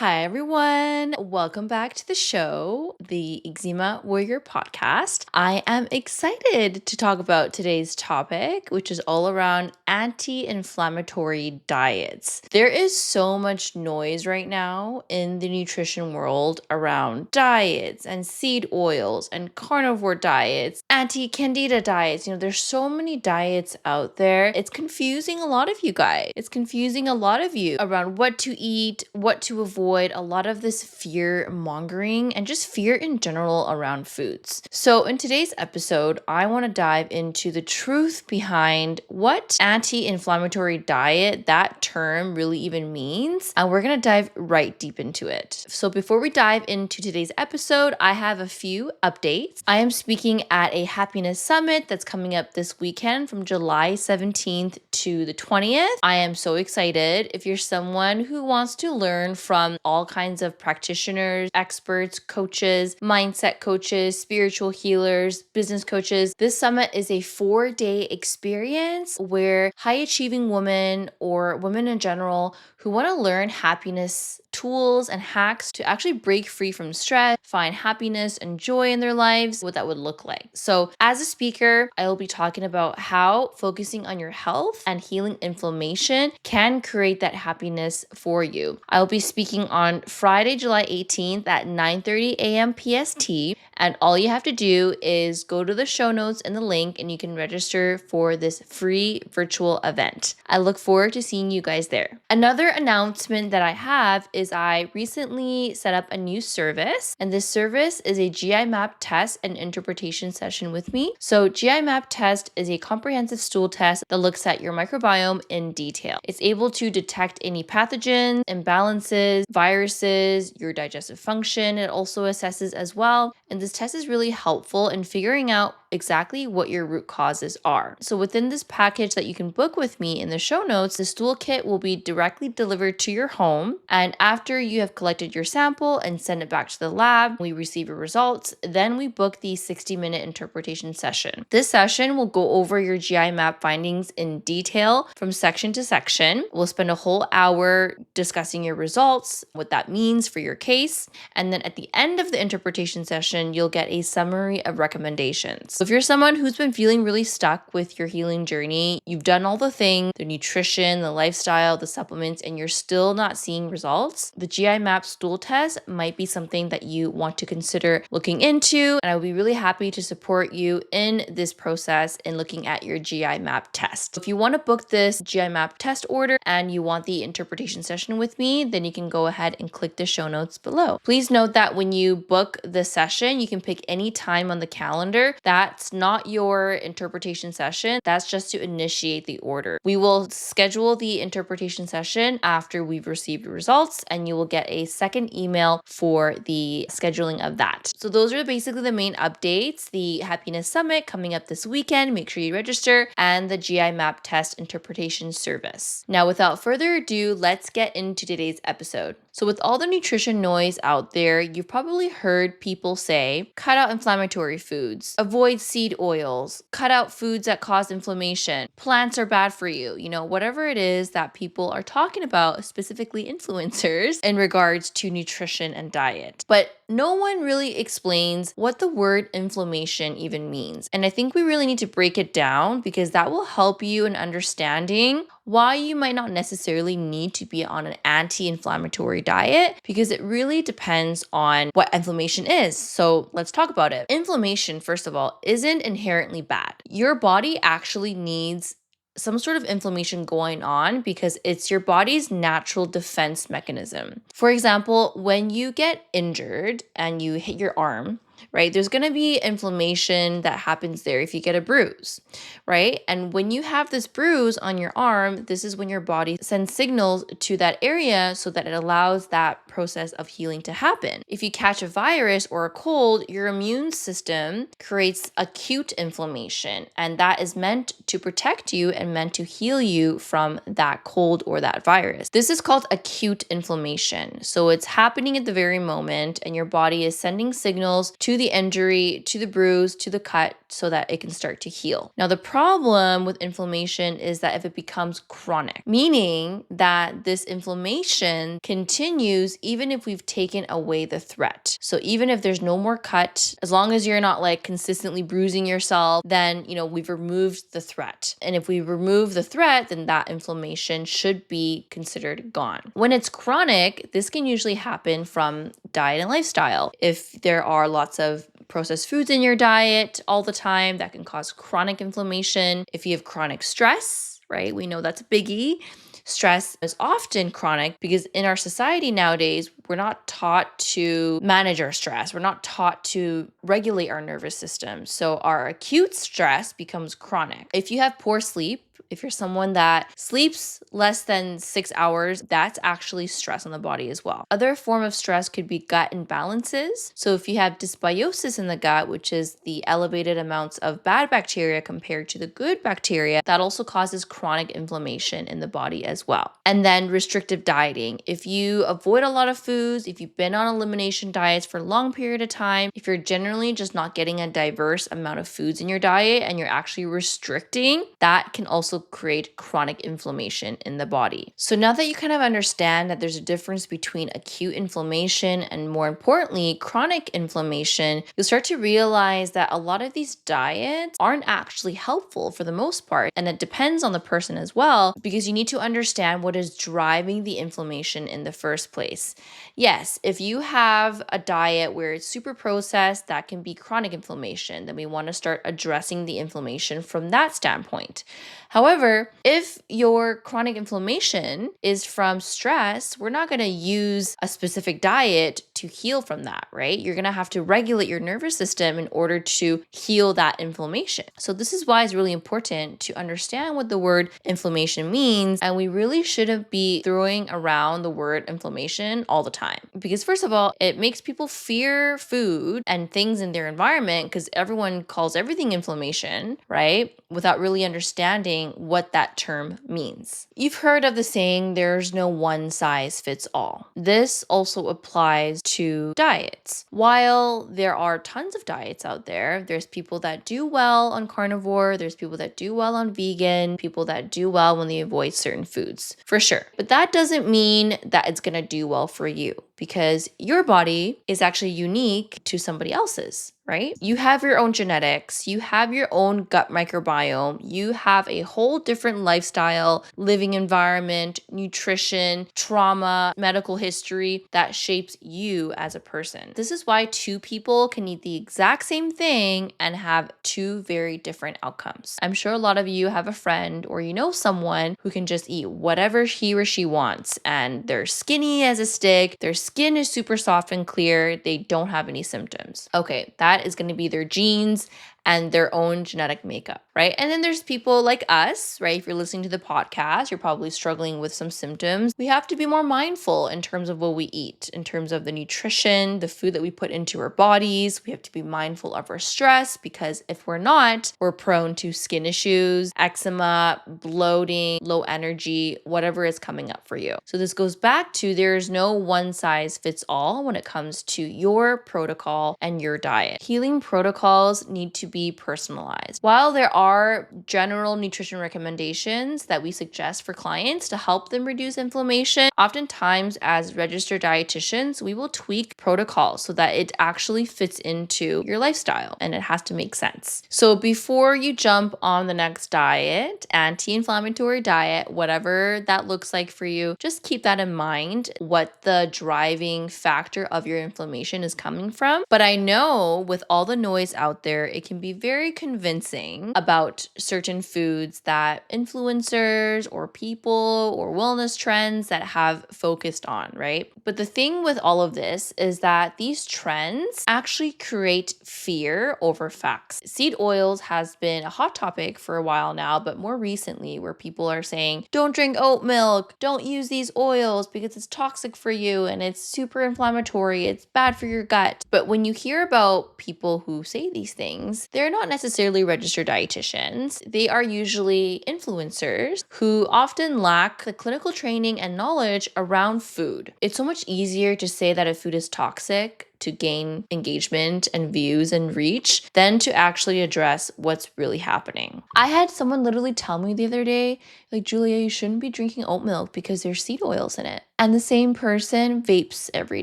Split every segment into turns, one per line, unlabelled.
Hi, everyone. Welcome back to the show, the Eczema Warrior podcast. I am excited to talk about today's topic, which is all around anti-inflammatory diets. There is so much noise right now in the nutrition world around diets and seed oils and carnivore diets, anti-Candida diets. There's so many diets out there. It's confusing a lot of you guys. It's confusing a lot of you around what to eat, what to avoid, a lot of this fear mongering and just fear in general around foods. So in today's episode, I want to dive into the truth behind what anti-inflammatory diet, that term really even means. And we're going to dive right deep into it. So before we dive into today's episode, I have a few updates. I am speaking at a happiness summit that's coming up this weekend from July 17th to the 20th. I am so excited. If you're someone who wants to learn from all kinds of practitioners, experts, coaches, mindset coaches, spiritual healers, business coaches, this summit is a 4-day experience where high achieving women or women in general who want to learn happiness tools and hacks to actually break free from stress, find happiness and joy in their lives, what that would look like. So as a speaker, I will be talking about how focusing on your health and healing inflammation can create that happiness for you. I'll be speaking on Friday, July 18th at 9:30 a.m. PST. And all you have to do is go to the show notes in the link and you can register for this free virtual event. I look forward to seeing you guys there. Another announcement that I have is I recently set up a new service, and this service is a GI map test and interpretation session with me. So GI map test is a comprehensive stool test that looks at your microbiome in detail. It's able to detect any pathogens, imbalances, viruses, your digestive function. It also assesses as well. And this test is really helpful in figuring out exactly what your root causes are. So within this package that you can book with me in the show notes, the stool kit will be directly delivered to your home. And after you have collected your sample and send it back to the lab, we receive your results. Then we book the 60-minute interpretation session. This session will go over your GI map findings in detail from section to section. We'll spend a whole hour discussing your results, what that means for your case. And then at the end of the interpretation session, you'll get a summary of recommendations. So if you're someone who's been feeling really stuck with your healing journey, you've done all the things, the nutrition, the lifestyle, the supplements, and you're still not seeing results, the GI map stool test might be something that you want to consider looking into. And I would be really happy to support you in this process in looking at your GI map test. If you want to book this GI map test order and you want the interpretation session with me, then you can go ahead and click the show notes below. Please note that when you book the session, you can pick any time on the calendar. That's not your interpretation session. That's just to initiate the order. We will schedule the interpretation session after we've received results, and you will get a second email for the scheduling of that. So those are basically the main updates. The Happiness Summit coming up this weekend. Make sure you register, and the GI map test interpretation service. Now, without further ado, let's get into today's episode. So with all the nutrition noise out there, you've probably heard people say, cut out inflammatory foods, avoid seed oils, cut out foods that cause inflammation, plants are bad for you, whatever it is that people are talking about, specifically influencers, in regards to nutrition and diet. But no one really explains what the word inflammation even means. And I think we really need to break it down because that will help you in understanding why you might not necessarily need to be on an anti-inflammatory diet, because it really depends on what inflammation is. So let's talk about it. Inflammation, first of all, isn't inherently bad. Your body actually needs some sort of inflammation going on because it's your body's natural defense mechanism. For example, when you get injured and you hit your arm, right? There's going to be inflammation that happens there if you get a bruise, right? And when you have this bruise on your arm, this is when your body sends signals to that area so that it allows that process of healing to happen. If you catch a virus or a cold, your immune system creates acute inflammation, and that is meant to protect you and meant to heal you from that cold or that virus. This is called acute inflammation. So it's happening at the very moment, and your body is sending signals to to the injury, to the bruise, to the cut, so that it can start to heal. Now, the problem with inflammation is that if it becomes chronic, meaning that this inflammation continues even if we've taken away the threat. So even if there's no more cut, as long as you're not like consistently bruising yourself, then, we've removed the threat. And if we remove the threat, then that inflammation should be considered gone. When it's chronic, this can usually happen from diet and lifestyle. If there are lots of processed foods in your diet all the time, that can cause chronic inflammation. If you have chronic stress, right? We know that's a biggie. Stress is often chronic because in our society nowadays, we're not taught to manage our stress. We're not taught to regulate our nervous system. So our acute stress becomes chronic. If you have poor sleep, if you're someone that sleeps less than 6 hours, that's actually stress on the body as well. Other form of stress could be gut imbalances. So if you have dysbiosis in the gut, which is the elevated amounts of bad bacteria compared to the good bacteria, that also causes chronic inflammation in the body as well. And then restrictive dieting. If you avoid a lot of foods, if you've been on elimination diets for a long period of time, if you're generally just not getting a diverse amount of foods in your diet and you're actually restricting, that can also create chronic inflammation in the body. So now that you kind of understand that there's a difference between acute inflammation and, more importantly, chronic inflammation, you'll start to realize that a lot of these diets aren't actually helpful for the most part. And it depends on the person as well, because you need to understand what is driving the inflammation in the first place. Yes, if you have a diet where it's super processed, that can be chronic inflammation. Then we want to start addressing the inflammation from that standpoint. However, if your chronic inflammation is from stress, we're not going to use a specific diet to heal from that, right? You're going to have to regulate your nervous system in order to heal that inflammation. So this is why it's really important to understand what the word inflammation means. And we really shouldn't be throwing around the word inflammation all the time. Because first of all, it makes people fear food and things in their environment because everyone calls everything inflammation, right? Without really understanding what that term means. You've heard of the saying, there's no one size fits all. This also applies to diets. While there are tons of diets out there, there's people that do well on carnivore, there's people that do well on vegan, people that do well when they avoid certain foods, for sure. But that doesn't mean that it's gonna do well for you, because your body is actually unique to somebody else's, right? You have your own genetics, you have your own gut microbiome, you have a whole different lifestyle, living environment, nutrition, trauma, medical history that shapes you as a person. This is why two people can eat the exact same thing and have two very different outcomes. I'm sure a lot of you have a friend or you know someone who can just eat whatever he or she wants and they're skinny as a stick, their skin is super soft and clear, they don't have any symptoms. Okay, that is going to be their genes and their own genetic makeup, right? And then there's people like us, right? If you're listening to the podcast, you're probably struggling with some symptoms. We have to be more mindful in terms of what we eat, in terms of the nutrition, the food that we put into our bodies. We have to be mindful of our stress, because if we're not, we're prone to skin issues, eczema, bloating, low energy, whatever is coming up for you. So this goes back to there's no one size fits all when it comes to your protocol and your diet. Healing protocols need to be personalized. While there are general nutrition recommendations that we suggest for clients to help them reduce inflammation, oftentimes as registered dietitians, we will tweak protocols so that it actually fits into your lifestyle and it has to make sense. So before you jump on the next diet, anti-inflammatory diet, whatever that looks like for you, just keep that in mind, what the driving factor of your inflammation is coming from. But I know with all the noise out there, it can be very convincing about certain foods that influencers or people or wellness trends that have focused on, right? But the thing with all of this is that these trends actually create fear over facts. Seed oils has been a hot topic for a while now, but more recently where people are saying, don't drink oat milk, don't use these oils because it's toxic for you and it's super inflammatory, it's bad for your gut. But when you hear about people who say these things, they're not necessarily registered dietitians. They are usually influencers who often lack the clinical training and knowledge around food. It's so much easier to say that a food is toxic to gain engagement and views and reach than to actually address what's really happening. I had someone literally tell me the other day, like, Julia, you shouldn't be drinking oat milk because there's seed oils in it. And the same person vapes every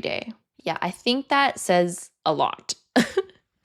day. Yeah, I think that says a lot.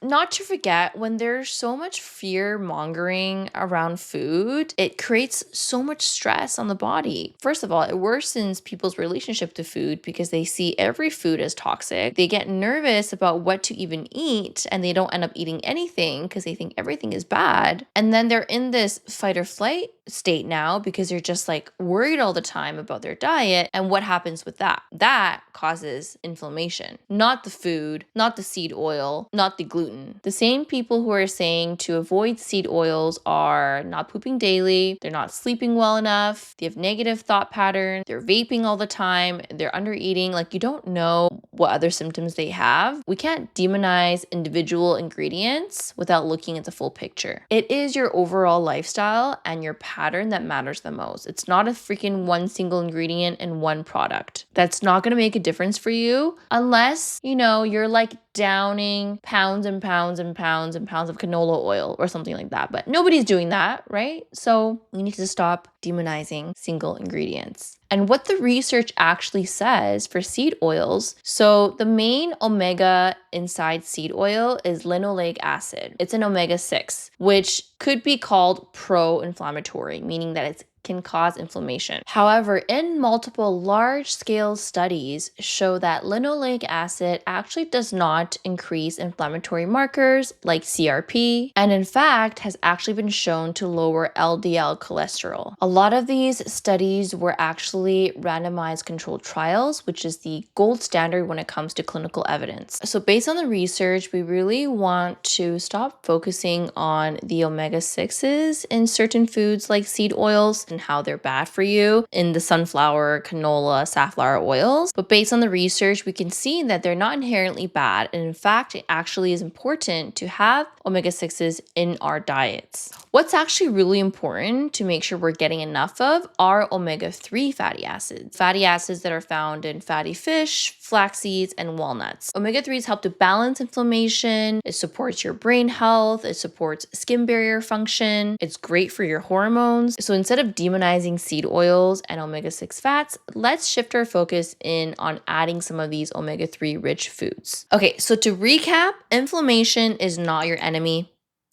Not to forget, when there's so much fear mongering around food, it creates so much stress on the body. First of all, it worsens people's relationship to food because they see every food as toxic. They get nervous about what to even eat and they don't end up eating anything because they think everything is bad. And then they're in this fight or flight state now because they're just like worried all the time about their diet. And what happens with that? That causes inflammation, not the food, not the seed oil, not the gluten. The same people who are saying to avoid seed oils are not pooping daily, they're not sleeping well enough, they have negative thought patterns, they're vaping all the time, they're under eating. Like, you don't know what other symptoms they have. We can't demonize individual ingredients without looking at the full picture. It is your overall lifestyle and your pattern that matters the most. It's not a freaking one single ingredient in one product. That's not going to make a difference for you unless, you're like downing pounds and pounds and pounds and pounds of canola oil or something like that. But nobody's doing that, right? So we need to stop demonizing single ingredients. And what the research actually says for seed oils, so the main omega inside seed oil is linoleic acid. It's an omega-6, which could be called pro-inflammatory, meaning that it can cause inflammation. However, in multiple large-scale studies show that linoleic acid actually does not increase inflammatory markers like CRP, and in fact has actually been shown to lower LDL cholesterol. A lot of these studies were actually randomized controlled trials, which is the gold standard when it comes to clinical evidence. So based on the research, we really want to stop focusing on the omega-6s in certain foods like seed oils and how they're bad for you in the sunflower, canola, safflower oils. But based on the research, we can see that they're not inherently bad. And in fact, it actually is important to have omega-6s in our diets. What's actually really important to make sure we're getting enough of are omega-3 fatty acids that are found in fatty fish, flax seeds, and walnuts. Omega-3s help to balance inflammation. It supports your brain health. It supports skin barrier function. It's great for your hormones. So instead of demonizing seed oils and omega-6 fats, let's shift our focus in on adding some of these omega-3 rich foods. Okay, so to recap, inflammation is not your enemy.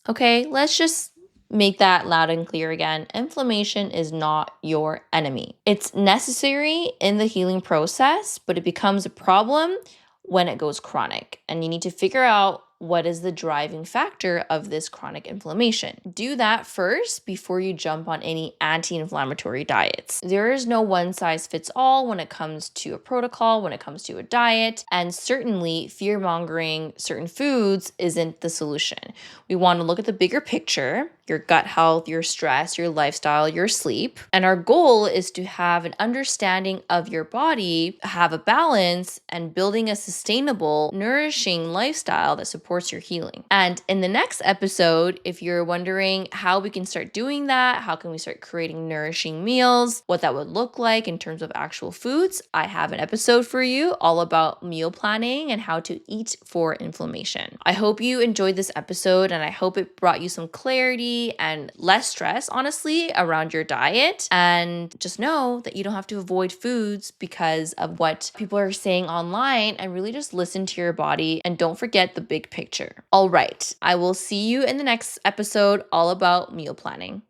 Okay, let's just make that loud and clear again. Inflammation is not your enemy. It's necessary in the healing process, but it becomes a problem when it goes chronic. And you need to figure out what is the driving factor of this chronic inflammation. Do that first before you jump on any anti-inflammatory diets. There is no one size fits all when it comes to a protocol, when it comes to a diet, and certainly fear-mongering certain foods isn't the solution. We want to look at the bigger picture, your gut health, your stress, your lifestyle, your sleep. And our goal is to have an understanding of your body, have a balance, and building a sustainable, nourishing lifestyle that supports your healing. And in the next episode, if you're wondering how we can start doing that, how can we start creating nourishing meals, what that would look like in terms of actual foods, I have an episode for you all about meal planning and how to eat for inflammation. I hope you enjoyed this episode and I hope it brought you some clarity and less stress, honestly, around your diet. And just know that you don't have to avoid foods because of what people are saying online, and really just listen to your body and don't forget the big picture. All right, I will see you in the next episode all about meal planning.